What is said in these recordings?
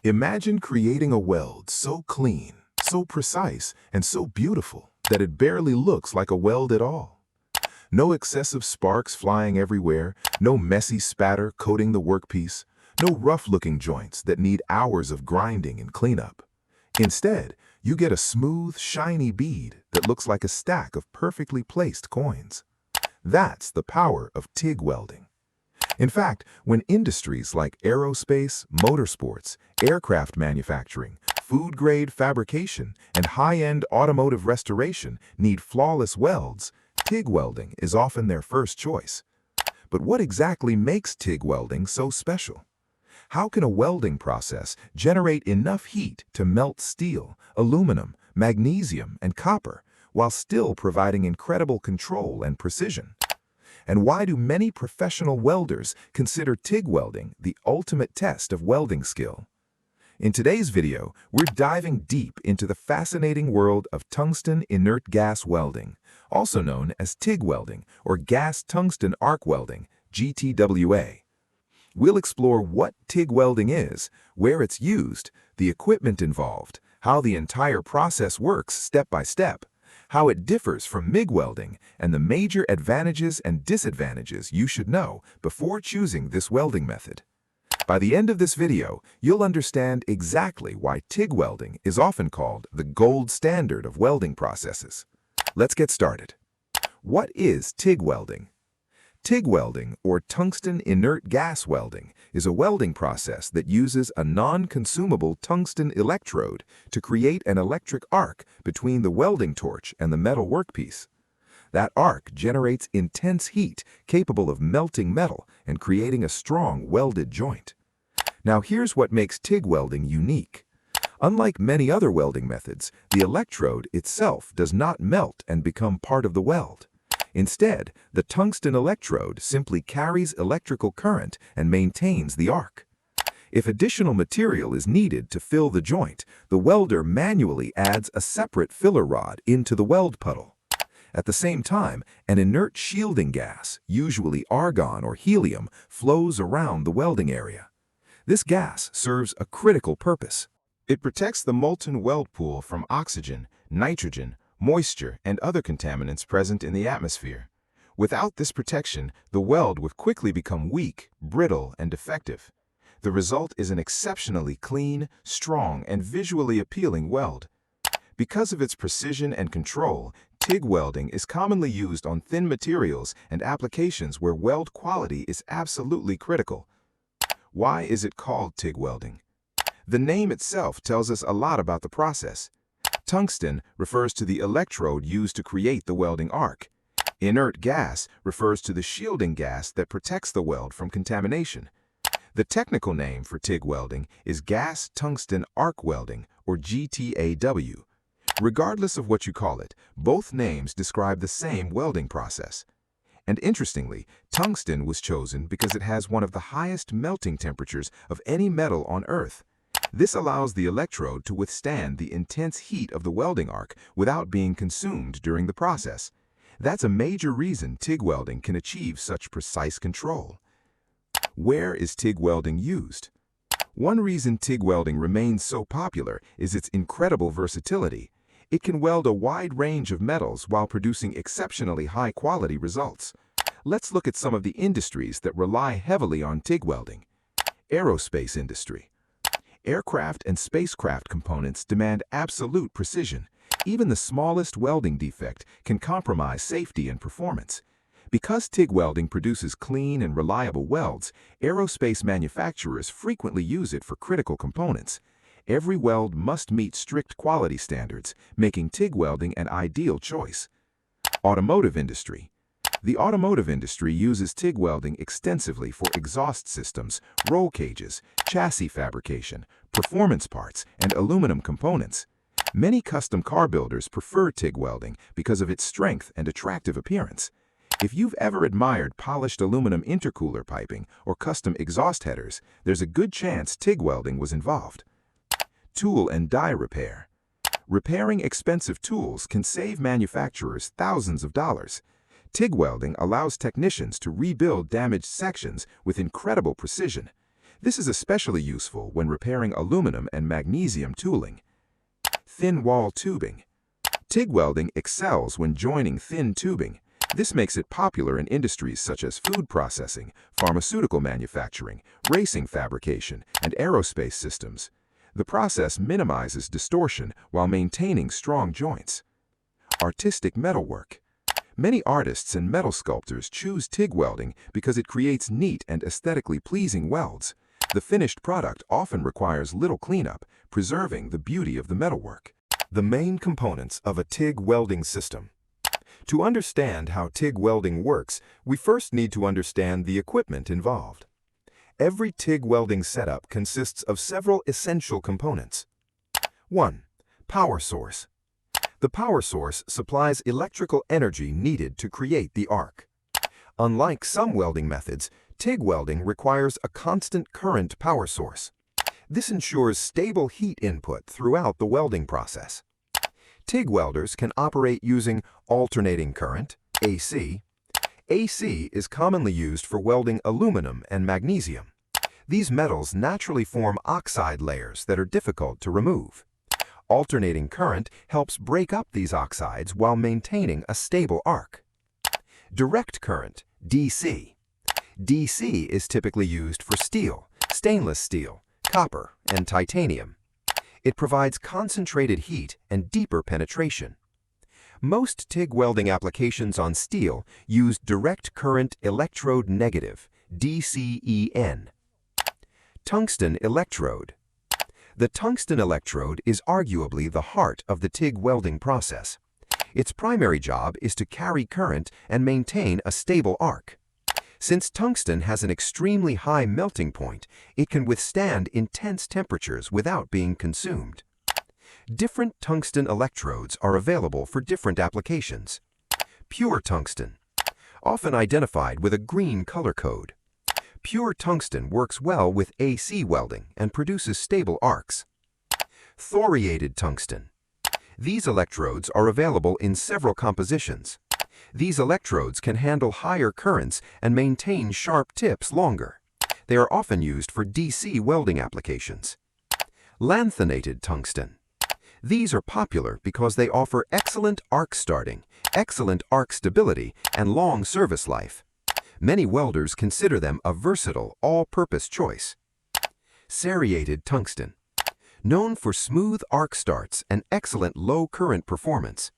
Imagine creating a weld so clean, so precise, and so beautiful that it barely looks like a weld at all. No excessive sparks flying everywhere, no messy spatter coating the workpiece, no rough-looking joints that need hours of grinding and cleanup. Instead, you get a smooth, shiny bead that looks like a stack of perfectly placed coins. That's the power of TIG welding. In fact, when industries like aerospace, motorsports, aircraft manufacturing, food-grade fabrication, and high-end automotive restoration need flawless welds, TIG welding is often their first choice. But what exactly makes TIG welding so special? How can a welding process generate enough heat to melt steel, aluminum, magnesium, and copper while still providing incredible control and precision? And why do many professional welders consider TIG welding the ultimate test of welding skill? In today's video, we're diving deep into the fascinating world of tungsten inert gas welding, also known as TIG welding or gas tungsten arc welding, GTAW. We'll explore what TIG welding is, where it's used, the equipment involved, how the entire process works step by step, how it differs from MIG welding, and the major advantages and disadvantages you should know before choosing this welding method. By the end of this video, you'll understand exactly why TIG welding is often called the gold standard of welding processes. Let's get started. What is TIG welding? TIG welding, or tungsten inert gas welding, is a welding process that uses a non-consumable tungsten electrode to create an electric arc between the welding torch and the metal workpiece. That arc generates intense heat capable of melting metal and creating a strong welded joint. Now here's what makes TIG welding unique. Unlike many other welding methods, the electrode itself does not melt and become part of the weld. Instead, the tungsten electrode simply carries electrical current and maintains the arc. If additional material is needed to fill the joint, the welder manually adds a separate filler rod into the weld puddle. At the same time, an inert shielding gas, usually argon or helium, flows around the welding area. This gas serves a critical purpose. It protects the molten weld pool from oxygen, nitrogen, moisture, and other contaminants present in the atmosphere. Without this protection, the weld would quickly become weak, brittle, and defective. The result is an exceptionally clean, strong, and visually appealing weld. Because of its precision and control, TIG welding is commonly used on thin materials and applications where weld quality is absolutely critical. Why is it called TIG welding? The name itself tells us a lot about the process. Tungsten refers to the electrode used to create the welding arc. Inert gas refers to the shielding gas that protects the weld from contamination. The technical name for TIG welding is gas tungsten arc welding, or GTAW. Regardless of what you call it, both names describe the same welding process. And interestingly, tungsten was chosen because it has one of the highest melting temperatures of any metal on Earth. This allows the electrode to withstand the intense heat of the welding arc without being consumed during the process. That's a major reason TIG welding can achieve such precise control. Where is TIG welding used? One reason TIG welding remains so popular is its incredible versatility. It can weld a wide range of metals while producing exceptionally high-quality results. Let's look at some of the industries that rely heavily on TIG welding. Aerospace industry. Aircraft and spacecraft components demand absolute precision. Even the smallest welding defect can compromise safety and performance. Because TIG welding produces clean and reliable welds, aerospace manufacturers frequently use it for critical components. Every weld must meet strict quality standards, making TIG welding an ideal choice. Automotive industry. The automotive industry uses TIG welding extensively for exhaust systems, roll cages, chassis fabrication, performance parts, and aluminum components. Many custom car builders prefer TIG welding because of its strength and attractive appearance. If you've ever admired polished aluminum intercooler piping or custom exhaust headers, there's a good chance TIG welding was involved. Tool and die repair. Repairing expensive tools can save manufacturers thousands of dollars. TIG welding allows technicians to rebuild damaged sections with incredible precision. This is especially useful when repairing aluminum and magnesium tooling. Thin wall tubing. TIG welding excels when joining thin tubing. This makes it popular in industries such as food processing, pharmaceutical manufacturing, racing fabrication, and aerospace systems. The process minimizes distortion while maintaining strong joints. Artistic metalwork. Many artists and metal sculptors choose TIG welding because it creates neat and aesthetically pleasing welds. The finished product often requires little cleanup, preserving the beauty of the metalwork. The main components of a TIG welding system. To understand how TIG welding works, we first need to understand the equipment involved. Every TIG welding setup consists of several essential components. 1. Power source. The power source supplies electrical energy needed to create the arc. Unlike some welding methods, TIG welding requires a constant current power source. This ensures stable heat input throughout the welding process. TIG welders can operate using alternating current, AC. AC is commonly used for welding aluminum and magnesium. These metals naturally form oxide layers that are difficult to remove. Alternating current helps break up these oxides while maintaining a stable arc. Direct current, DC. DC is typically used for steel, stainless steel, copper, and titanium. It provides concentrated heat and deeper penetration. Most TIG welding applications on steel use direct current electrode negative, DCEN. Tungsten electrode. The tungsten electrode is arguably the heart of the TIG welding process. Its primary job is to carry current and maintain a stable arc. Since tungsten has an extremely high melting point, it can withstand intense temperatures without being consumed. Different tungsten electrodes are available for different applications. Pure tungsten, often identified with a green color code. Pure tungsten works well with AC welding and produces stable arcs. Thoriated tungsten. These electrodes are available in several compositions. These electrodes can handle higher currents and maintain sharp tips longer. They are often used for DC welding applications. Lanthanated tungsten. These are popular because they offer excellent arc starting, excellent arc stability, and long service life. Many welders consider them a versatile, all-purpose choice. Serrated tungsten. Known for smooth arc starts and excellent low current performance.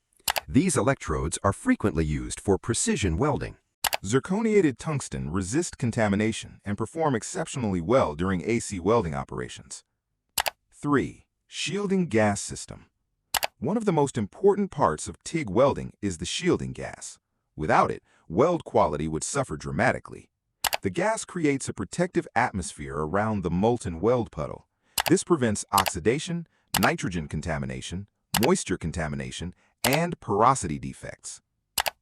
These electrodes are frequently used for precision welding. Zirconiated tungsten resist contamination and perform exceptionally well during AC welding operations. 3. Shielding gas system. One of the most important parts of TIG welding is the shielding gas. Without it, weld quality would suffer dramatically. The gas creates a protective atmosphere around the molten weld puddle. This prevents oxidation, nitrogen contamination, moisture contamination, and porosity defects.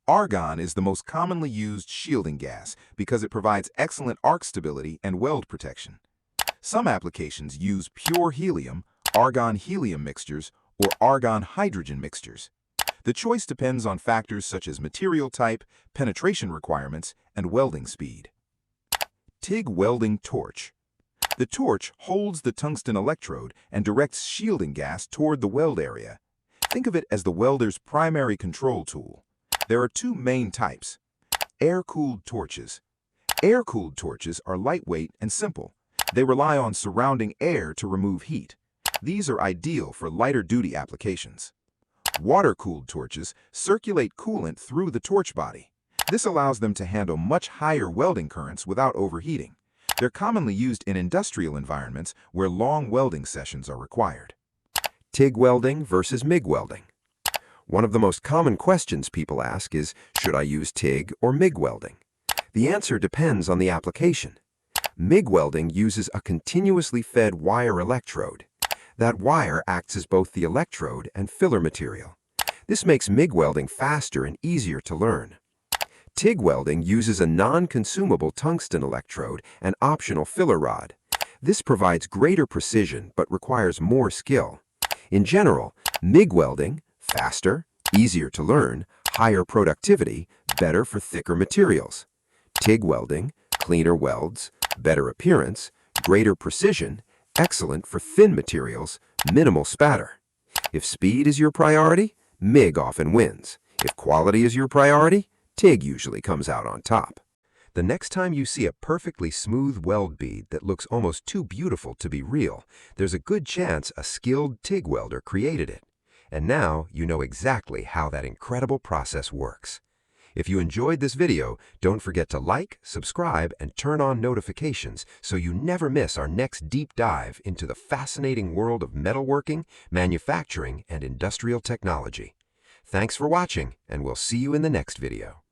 Argon is the most commonly used shielding gas because it provides excellent arc stability and weld protection. Some applications use pure helium, argon-helium mixtures, or argon-hydrogen mixtures. The choice depends on factors such as material type, penetration requirements, and welding speed. TIG welding torch. The torch holds the tungsten electrode and directs shielding gas toward the weld area. Think of it as the welder's primary control tool. There are two main types. Air-cooled torches. Air-cooled torches are lightweight and simple. They rely on surrounding air to remove heat. These are ideal for lighter-duty applications. Water-cooled torches circulate coolant through the torch body. This allows them to handle much higher welding currents without overheating. They're commonly used in industrial environments where long welding sessions are required. TIG welding versus MIG welding. One of the most common questions people ask is, should I use TIG or MIG welding? The answer depends on the application. MIG welding uses a continuously fed wire electrode. That wire acts as both the electrode and filler material. This makes MIG welding faster and easier to learn. TIG welding uses a non-consumable tungsten electrode and optional filler rod. This provides greater precision but requires more skill. In general, MIG welding, faster, easier to learn, higher productivity, better for thicker materials. TIG welding, cleaner welds, better appearance, Greater precision, excellent for thin materials, minimal spatter. If speed is your priority, MIG often wins. If quality is your priority, TIG usually comes out on top. The next time you see a perfectly smooth weld bead that looks almost too beautiful to be real, there's a good chance a skilled TIG welder created it. And now you know exactly how that incredible process works. If you enjoyed this video, don't forget to like, subscribe, and turn on notifications so you never miss our next deep dive into the fascinating world of metalworking, manufacturing, and industrial technology. Thanks for watching, and we'll see you in the next video.